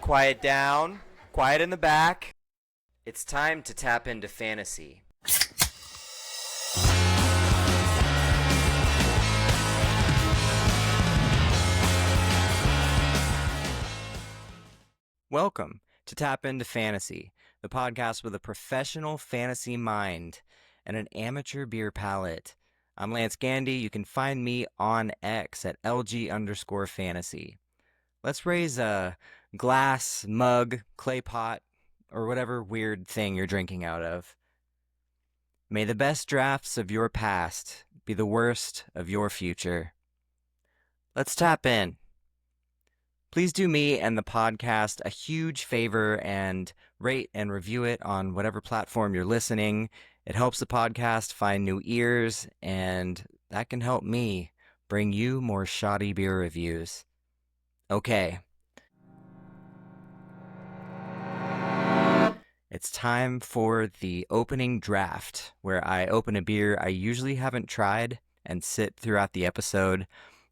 quiet down. Quiet in the back. It's time to tap into fantasy. Welcome to Tap Into Fantasy, the podcast with a professional fantasy mind and an amateur beer palate. I'm Lance Gandy. You can find me on X at LG_fantasy. Let's raise a glass, mug, clay pot, or whatever weird thing you're drinking out of. May the best drafts of your past be the worst of your future. Let's tap in. Please do me and the podcast a huge favor and rate and review it on whatever platform you're listening. It helps the podcast find new ears, and that can help me bring you more shoddy beer reviews. Okay. It's time for the opening draft, where I open a beer I usually haven't tried and sit throughout the episode.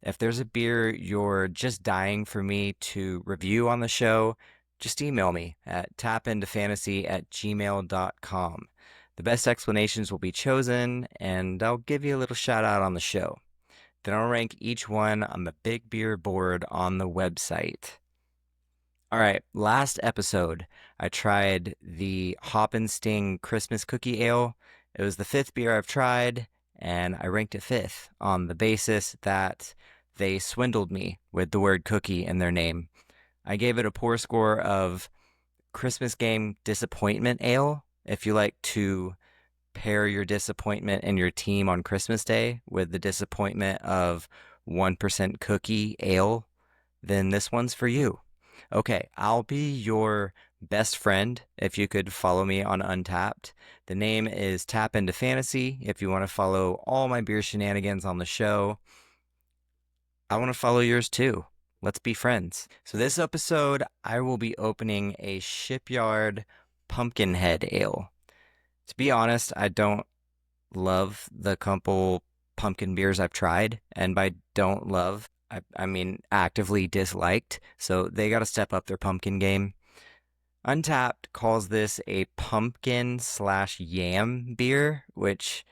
If there's a beer you're just dying for me to review on the show, just email me at tapintofantasy@gmail.com. The best explanations will be chosen, and I'll give you a little shout out on the show. Then I'll rank each one on the Big Beer board on the website. All right, last episode, I tried the Hop and Sting Christmas Cookie Ale. It was the fifth beer I've tried, and I ranked it fifth on the basis that they swindled me with the word cookie in their name. I gave it a poor score of Christmas Game Disappointment Ale. If you like to pair your disappointment in your team on Christmas Day with the disappointment of 1% Cookie Ale, then this one's for you. Okay, I'll be your best friend if you could follow me on Untapped. The name is Tap Into Fantasy. If you want to follow all my beer shenanigans on the show, I want to follow yours too. Let's be friends. So this episode, I will be opening a Shipyard Pumpkinhead Ale. To be honest, I don't love the couple pumpkin beers I've tried, and by don't love, I mean actively disliked, so they got to step up their pumpkin game. Untapped calls this a pumpkin/yam beer, which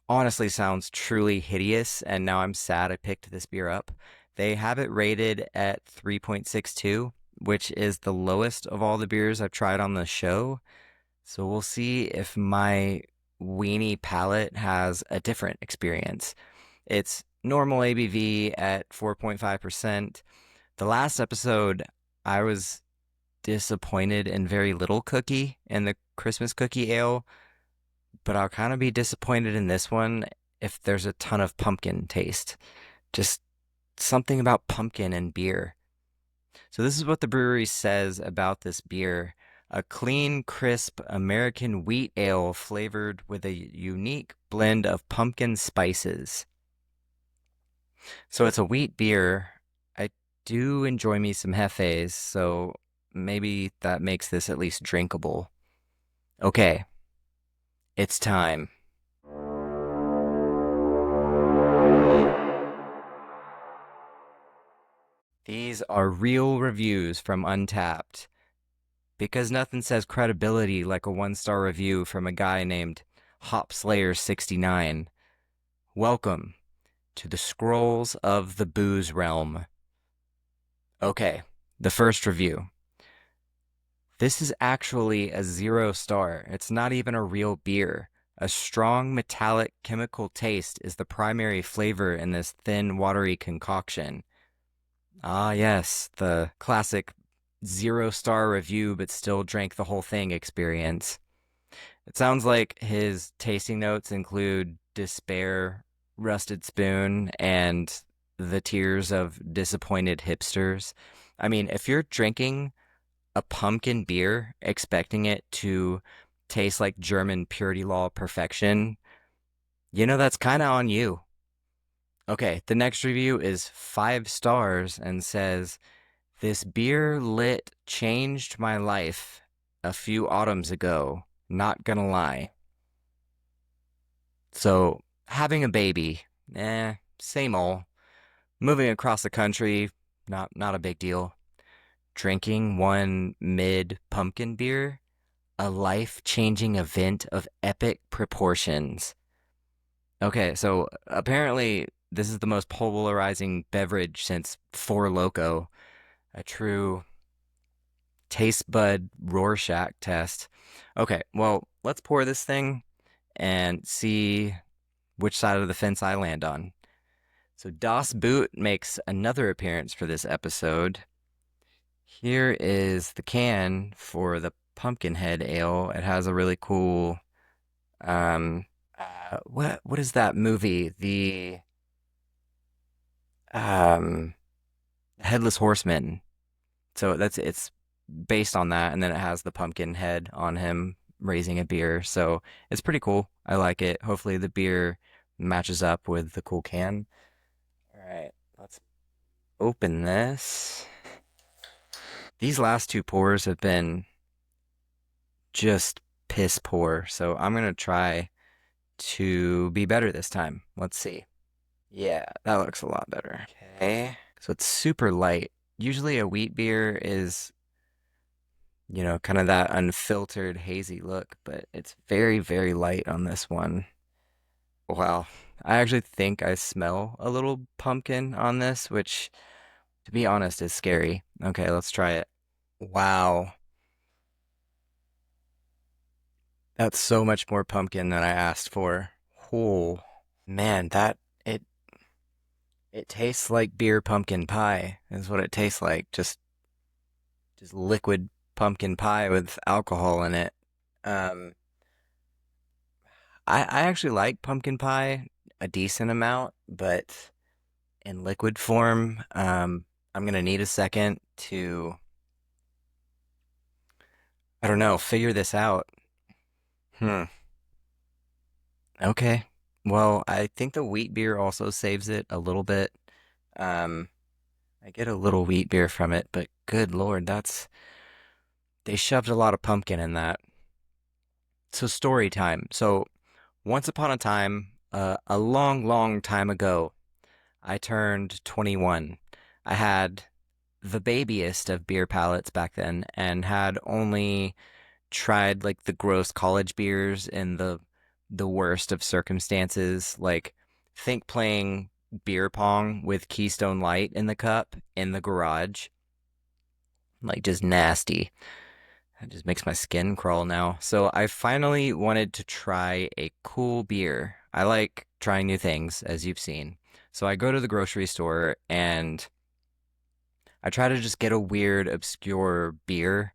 honestly sounds truly hideous, and now I'm sad I picked this beer up. They have it rated at 3.62, which is the lowest of all the beers I've tried on the show, so we'll see if my weenie palate has a different experience. It's normal ABV at 4.5%. The last episode, I was disappointed in very little cookie in the Christmas Cookie Ale, but I'll kind of be disappointed in this one if there's a ton of pumpkin taste. Just something about pumpkin and beer. So this is what the brewery says about this beer. A clean, crisp American wheat ale flavored with a unique blend of pumpkin spices. So it's a wheat beer. I do enjoy me some Hefes, so maybe that makes this at least drinkable. Okay, it's time. These are real reviews from Untapped, because nothing says credibility like a 1-star review from a guy named HopSlayer69. Welcome to the Scrolls of the Booze Realm. Okay, the first review. This is actually a 0-star. It's not even a real beer. A strong metallic chemical taste is the primary flavor in this thin, watery concoction. Ah, yes, the classic 0-star review but still drank the whole thing experience. It sounds like his tasting notes include despair, rusted spoon, and the tears of disappointed hipsters. I mean, if you're drinking a pumpkin beer expecting it to taste like German purity law perfection, that's kind of on you. Okay, the next review is 5 stars and says, "This beer lit changed my life a few autumns ago, not gonna lie." So, having a baby, same ol'. Moving across the country, not a big deal. drinking one mid pumpkin beer, a life changing event of epic proportions. Okay, so apparently this is the most polarizing beverage since Four Loko, a true taste bud Rorschach test. Okay, well, let's pour this thing and see which side of the fence I land on. So Das Boot makes another appearance for this episode. Here is the can for the Pumpkinhead Ale. It has a really cool what is that movie? The um Headless Horseman. So it's based on that, and then it has the pumpkin head on him raising a beer. So it's pretty cool. I like it. Hopefully the beer matches up with the cool can. All right, let's open this. These last two pours have been just piss poor, so I'm gonna try to be better this time. Let's see. Yeah, that looks a lot better. Okay, so it's super light. Usually a wheat beer is, kind of that unfiltered, hazy look, but it's very, very light on this one. Wow. I actually think I smell a little pumpkin on this, which, to be honest, is scary. Okay, let's try it. Wow. That's so much more pumpkin than I asked for. Oh, man, it tastes like beer pumpkin pie is what it tastes like. Just liquid pumpkin pie with alcohol in it. Um, I actually like pumpkin pie a decent amount, but in liquid form, I'm gonna need a second to, I don't know, figure this out. Hmm. Okay. Well, I think the wheat beer also saves it a little bit. Um, I get a little wheat beer from it, but good Lord, they shoved a lot of pumpkin in that. So story time. So once upon a time, a long, long time ago, I turned 21. I had the babiest of beer palates back then and had only tried like the gross college beers in the worst of circumstances. Like think playing beer pong with Keystone Light in the cup in the garage. Like just nasty. It just makes my skin crawl now. So I finally wanted to try a cool beer. I like trying new things, as you've seen. So I go to the grocery store and I try to just get a weird, obscure beer.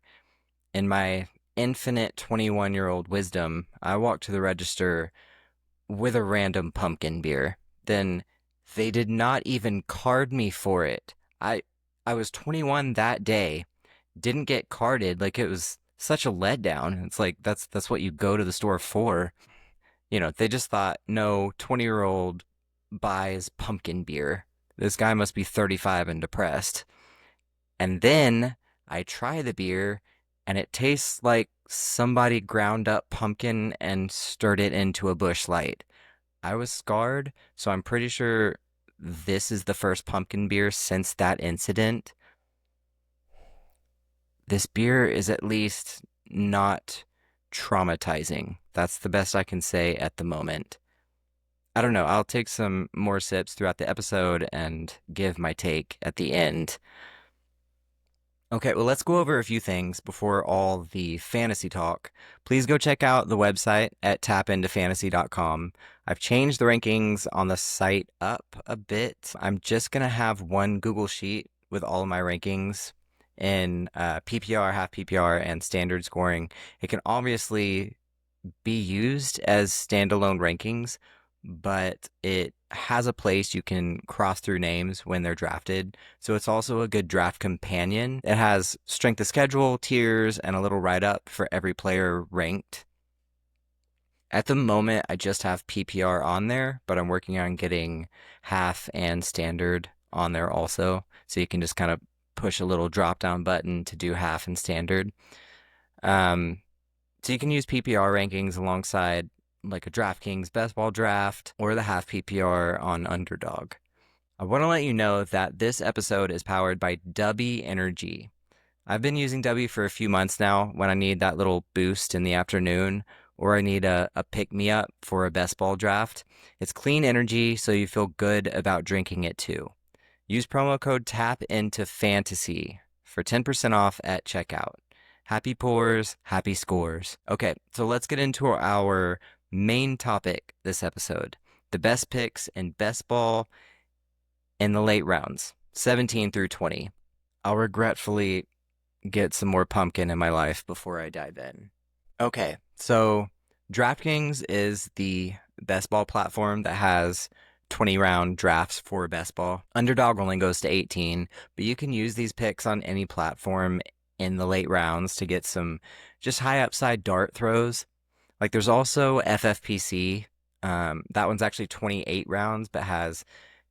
In my infinite 21-year-old wisdom, I walk to the register with a random pumpkin beer. Then they did not even card me for it. I I was 21 that day, didn't get carded, like it was such a letdown. It's like that's what you go to the store for. They just thought, no, 20-year-old buys pumpkin beer. This guy must be 35 and depressed. And then I try the beer and it tastes like somebody ground up pumpkin and stirred it into a Busch Light. I was scarred, so I'm pretty sure this is the first pumpkin beer since that incident. This beer is at least not traumatizing. That's the best I can say at the moment. I don't know. I'll take some more sips throughout the episode and give my take at the end. Okay, well, let's go over a few things before all the fantasy talk. Please go check out the website at tapintofantasy.com. I've changed the rankings on the site up a bit. I'm just going to have one Google Sheet with all of my rankings in PPR, half PPR, and standard scoring. It can obviously be used as standalone rankings, but it has a place you can cross through names when they're drafted. So it's also a good draft companion. It has strength of schedule, tiers, and a little write up for every player ranked. At the moment, I just have PPR on there, but I'm working on getting half and standard on there also. So you can just kind of push a little drop down button to do half and standard. Um, so you can use PPR rankings alongside like a DraftKings best ball draft or the half PPR on Underdog. I want to let you know that this episode is powered by Dubby Energy. I've been using W for a few months now when I need that little boost in the afternoon or I need a pick me up for a best ball draft. It's clean energy, so you feel good about drinking it too. Use promo code TAP into Fantasy for 10% off at checkout. Happy pours, happy scores. Okay, so let's get into our main topic this episode, the best picks in best ball in the late rounds, 17 through 20. I'll regretfully get some more pumpkin in my life before I dive in. Okay, so DraftKings is the best ball platform that has 20 round drafts for best ball. Underdog only goes to 18, but you can use these picks on any platform in the late rounds to get some just high upside dart throws. Like there's also FFPC. That one's actually 28 rounds, but has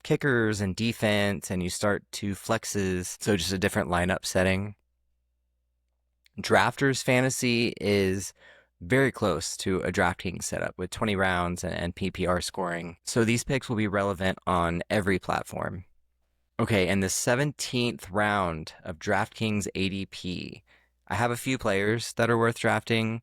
kickers and defense, and you start two flexes, so just a different lineup setting. Drafters Fantasy is very close to a DraftKings setup with 20 rounds and PPR scoring. So these picks will be relevant on every platform. Okay, in the 17th round of DraftKings ADP, I have a few players that are worth drafting.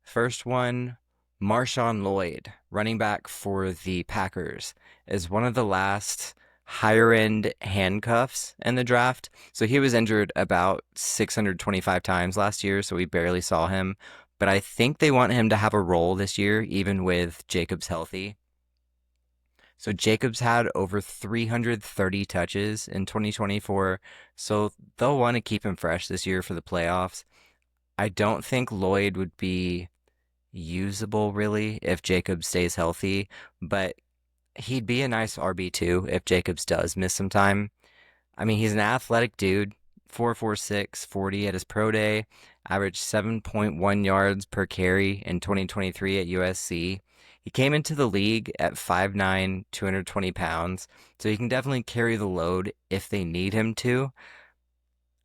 First one, Marshawn Lloyd, running back for the Packers, is one of the last higher end handcuffs in the draft. So he was injured about 625 times last year, so we barely saw him. But I think they want him to have a role this year, even with Jacobs healthy. So Jacobs had over 330 touches in 2024, so they'll want to keep him fresh this year for the playoffs. I don't think Lloyd would be usable really if Jacobs stays healthy, but he'd be a nice RB2 if Jacobs does miss some time. I mean, he's an athletic dude, 4.46 40 at his pro day, averaged 7.1 yards per carry in 2023 at USC. He came into the league at 5'9", 220 pounds, so he can definitely carry the load if they need him to.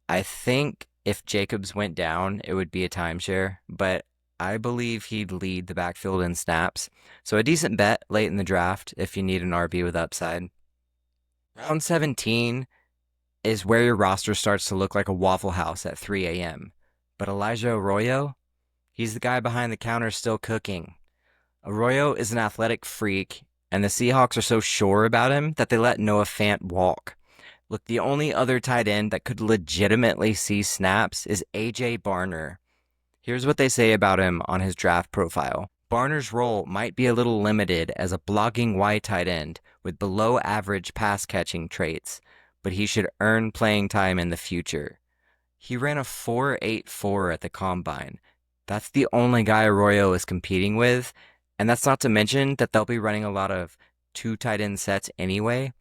I think if Jacobs went down, it would be a timeshare, but I believe he'd lead the backfield in snaps. So a decent bet late in the draft if you need an RB with upside. Round 17 is where your roster starts to look like a Waffle House at 3 a.m. But Elijah Arroyo, he's the guy behind the counter still cooking. Arroyo is an athletic freak, and the Seahawks are so sure about him that they let Noah Fant walk. Look, the only other tight end that could legitimately see snaps is A.J. Barner. Here's what they say about him on his draft profile. Barner's role might be a little limited as a blocking wide tight end with below average pass catching traits, but he should earn playing time in the future. He ran a 4.84 at the combine. That's the only guy Arroyo is competing with, and that's not to mention that they'll be running a lot of two tight end sets anyway.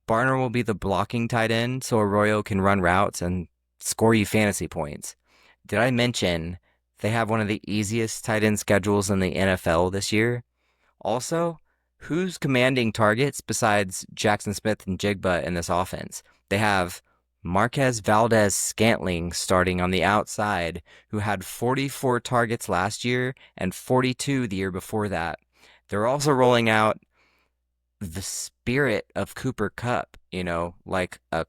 Barner will be the blocking tight end, so Arroyo can run routes and score you fantasy points. Did I mention they have one of the easiest tight end schedules in the NFL this year? Also, who's commanding targets besides Jackson Smith and Jigba in this offense? They have Marquez Valdez-Scantling starting on the outside, who had 44 targets last year and 42 the year before that. They're also rolling out the spirit of Cooper Kupp, like a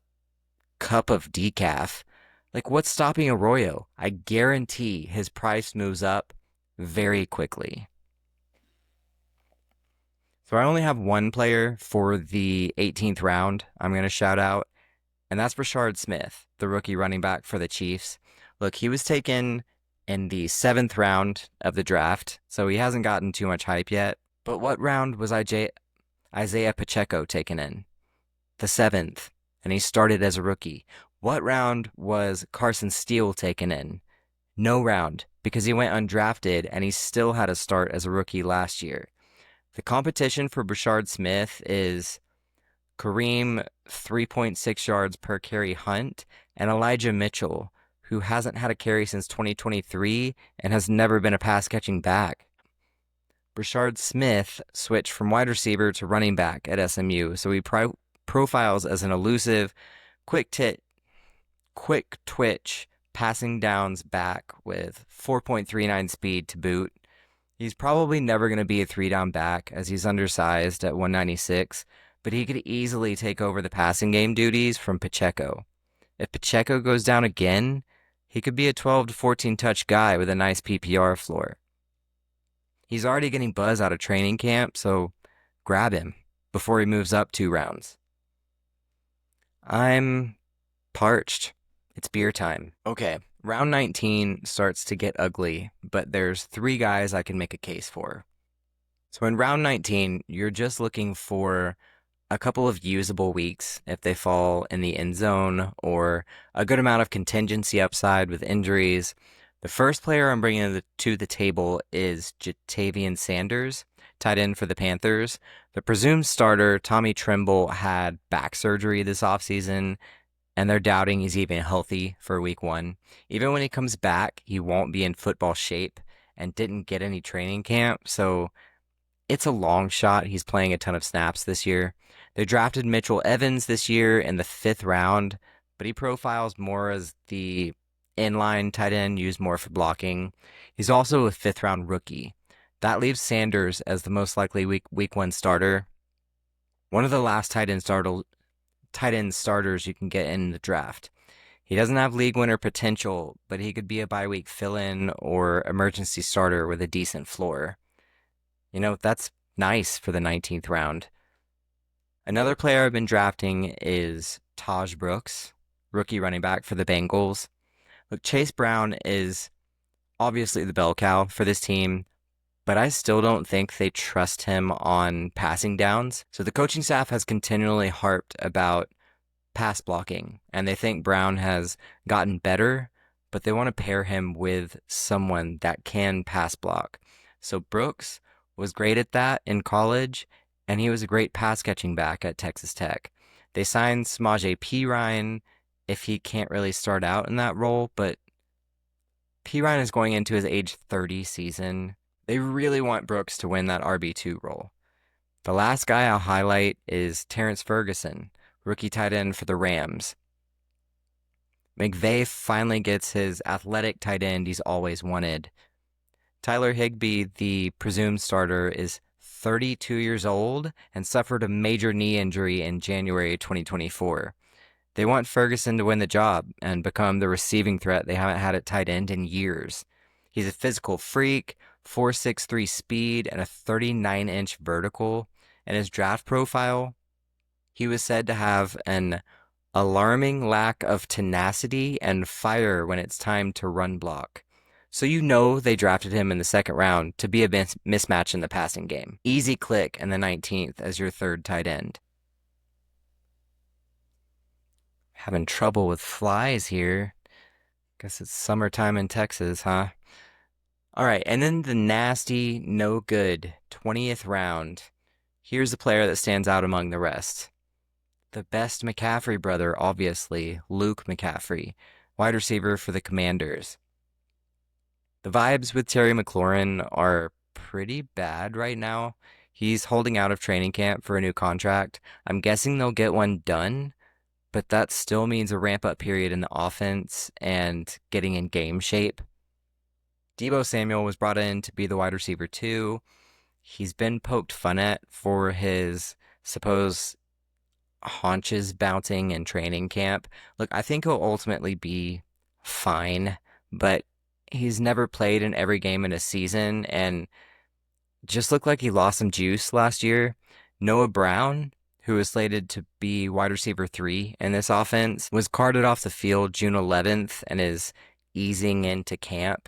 cup of decaf. Like, what's stopping Arroyo? I guarantee his price moves up very quickly. So I only have one player for the 18th round I'm going to shout out, and that's Rashard Smith, the rookie running back for the Chiefs. Look, he was taken in the 7th round of the draft, so he hasn't gotten too much hype yet. But what round was Isaiah Pacheco taken in? The 7th, and he started as a rookie. What round was Carson Steele taken in? No round, because he went undrafted and he still had a start as a rookie last year. The competition for Rashard Smith is Kareem 3.6 yards per carry Hunt and Elijah Mitchell, who hasn't had a carry since 2023 and has never been a pass catching back. Rashard Smith switched from wide receiver to running back at SMU, so he profiles as an elusive, quick twitch, passing downs back with 4.39 speed to boot. He's probably never going to be a 3-down back as he's undersized at 196, but he could easily take over the passing game duties from Pacheco. If Pacheco goes down again, He could be a 12 to 14 touch guy with a nice PPR floor. He's already getting buzz out of training camp, so grab him before he moves up 2 rounds. I'm parched. It's beer time. Okay, round 19 starts to get ugly, but there's 3 guys I can make a case for. So in round 19, you're just looking for a couple of usable weeks if they fall in the end zone or a good amount of contingency upside with injuries. The first player I'm bringing to the table is Jatavian Sanders, tight end for the Panthers. The presumed starter, Tommy Tremble, had back surgery this offseason, and they're doubting he's even healthy for week 1. Even when he comes back, he won't be in football shape and didn't get any training camp, so it's a long shot he's playing a ton of snaps this year. They drafted Mitchell Evans this year in the 5th round, but he profiles more as the inline tight end used more for blocking. He's also a 5th round rookie. That leaves Sanders as the most likely week 1 starter. One of the last tight end starters you can get in the draft. He doesn't have league winner potential, but he could be a bye week fill-in or emergency starter with a decent floor. That's nice for the 19th round. Another player I've been drafting is Taj Brooks, rookie running back for the Bengals. Look, Chase Brown is obviously the bell cow for this team, but I still don't think they trust him on passing downs. So the coaching staff has continually harped about pass blocking, and they think Brown has gotten better, but they want to pair him with someone that can pass block. So Brooks was great at that in college, and he was a great pass catching back at Texas Tech. They signed Samaje Perine if he can't really start out in that role, but Perine is going into his age 30 season. They really want Brooks to win that RB2 role. The last guy I'll highlight is Terrence Ferguson, rookie tight end for the Rams. McVay finally gets his athletic tight end he's always wanted. Tyler Higbee, the presumed starter, is 32 years old and suffered a major knee injury in January 2024. They want Ferguson to win the job and become the receiving threat they haven't had at tight end in years. He's a physical freak, 4.63 speed, and a 39-inch vertical. And his draft profile, he was said to have an alarming lack of tenacity and fire when it's time to run block. So they drafted him in the 2nd round to be a mismatch in the passing game. Easy click in the 19th as your 3rd tight end. Having trouble with flies here. Guess it's summertime in Texas, huh? All right, and then the nasty, no good 20th round. Here's a player that stands out among the rest. The best McCaffrey brother, obviously, Luke McCaffrey, wide receiver for the Commanders. The vibes with Terry McLaurin are pretty bad right now. He's holding out of training camp for a new contract. I'm guessing they'll get one done, but that still means a ramp-up period in the offense and getting in game shape. Deebo Samuel was brought in to be the wide receiver 2. He's been poked fun at for his supposed haunches bouncing in training camp. Look, I think he'll ultimately be fine, but he's never played in every game in a season and just looked like he lost some juice last year. Noah Brown, who was slated to be wide receiver 3 in this offense, was carted off the field June 11th and is easing into camp.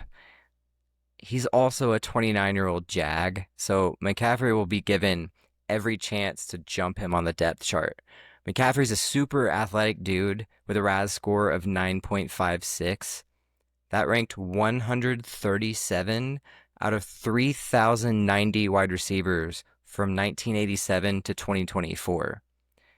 He's also a 29-year-old Jag, so McCaffrey will be given every chance to jump him on the depth chart. McCaffrey's a super athletic dude with a RAS score of 9.56. That ranked 137 out of 3,090 wide receivers from 1987 to 2024.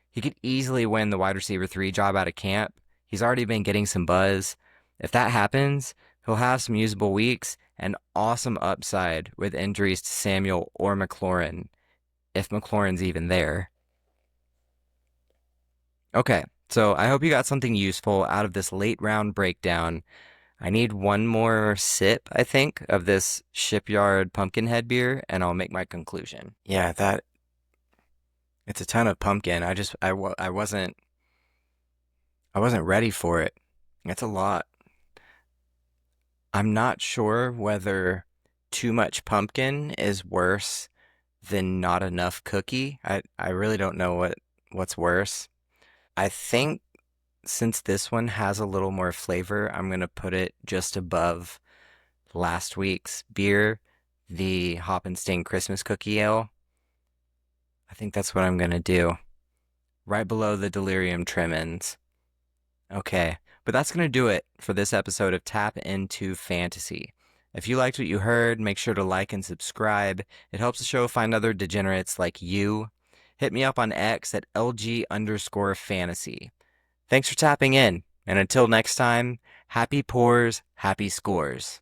He could easily win the wide receiver 3 job out of camp. He's already been getting some buzz. If that happens, he'll have some usable weeks and awesome upside with injuries to Samuel or McLaurin, if McLaurin's even there. Okay, so I hope you got something useful out of this late round breakdown. I need one more sip, I think, of this Shipyard Pumpkinhead beer, and I'll make my conclusion. Yeah, it's a ton of pumpkin. I wasn't ready for it. It's a lot. I'm not sure whether too much pumpkin is worse than not enough cookie. I really don't know what's worse. I think since this one has a little more flavor, I'm gonna put it just above last week's beer, the Hop and Sting Christmas Cookie Ale. I think that's what I'm gonna do. Right below the Delirium Tremens. Okay, but that's going to do it for this episode of Tap Into Fantasy. If you liked what you heard, make sure to like and subscribe. It helps the show find other degenerates like you. Hit me up on X at LG_fantasy. Thanks for tapping in, and until next time, happy pours, happy scores.